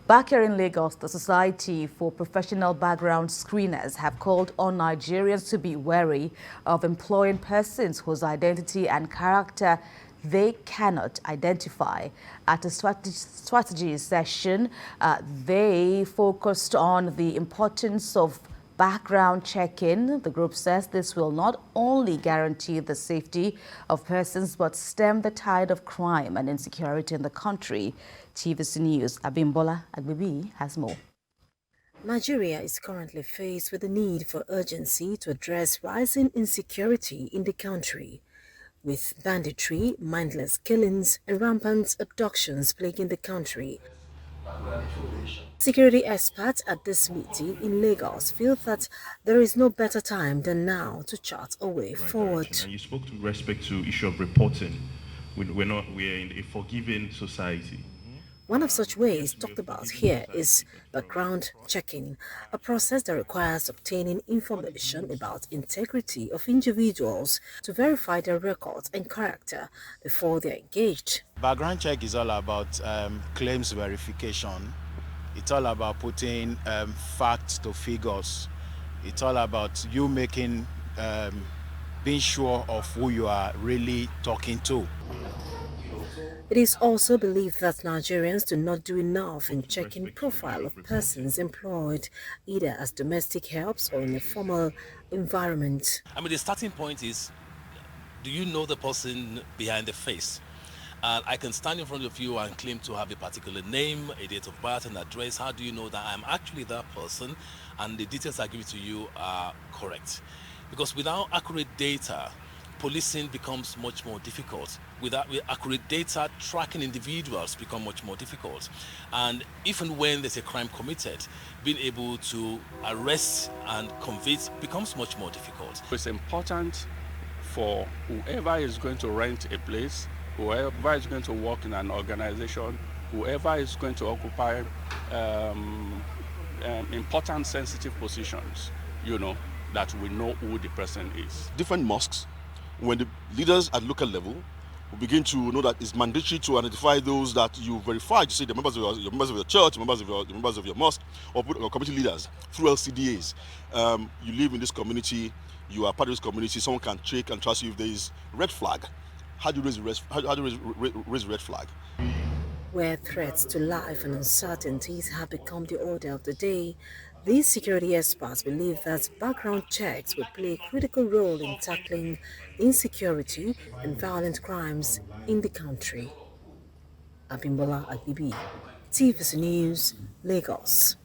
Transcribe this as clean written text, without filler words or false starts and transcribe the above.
Back here in Lagos, the Society for Professional Background Screeners have called on Nigerians to be wary of employing persons whose identity and character they cannot identify. At a strategy session, they focused on the importance of background check-in. The group says this will not only guarantee the safety of persons but stem the tide of crime and insecurity in the country. TVC News' Abimbola Agbibi has more. Nigeria is currently faced with the need for urgency to address rising insecurity in the country, with banditry, mindless killings, and rampant abductions plaguing the country. Security experts at this meeting in Lagos feel that there is no better time than now to chart a way forward. And you spoke with respect to issue of reporting. We're in a forgiving society. One of such ways talked about here is background checking, a process that requires obtaining information about integrity of individuals to verify their records and character before they are engaged. Background check is all about claims verification. It's all about putting facts to figures. It's all about you making, being sure of who you are really talking to. It is also believed that Nigerians do not do enough in checking profile of persons employed either as domestic helps or in a formal environment. I mean, the starting point is, do you know the person behind the face? And I can stand in front of you and claim to have a particular name, a date of birth, and address. How do you know that I'm actually that person and the details I give to you are correct? Because without accurate data, policing becomes much more difficult. With accurate data, tracking individuals become much more difficult. And even when there's a crime committed, being able to arrest and convict becomes much more difficult. It's important for whoever is going to rent a place, whoever is going to work in an organization, whoever is going to occupy important sensitive positions, that we know who the person is. Different mosques, when the leaders at local level will begin to know that it's mandatory to identify those that you verify, to say the members of your members of your church, members of your mosque, or community leaders through LCDAs. You live in this community, you are part of this community. Someone can check and trust you if there is red flag. How do you raise red flag? Where threats to life and uncertainties have become the order of the day, these security experts believe that background checks will play a critical role in tackling insecurity and violent crimes in the country. Abimbola Agbibi, TVC News, Lagos.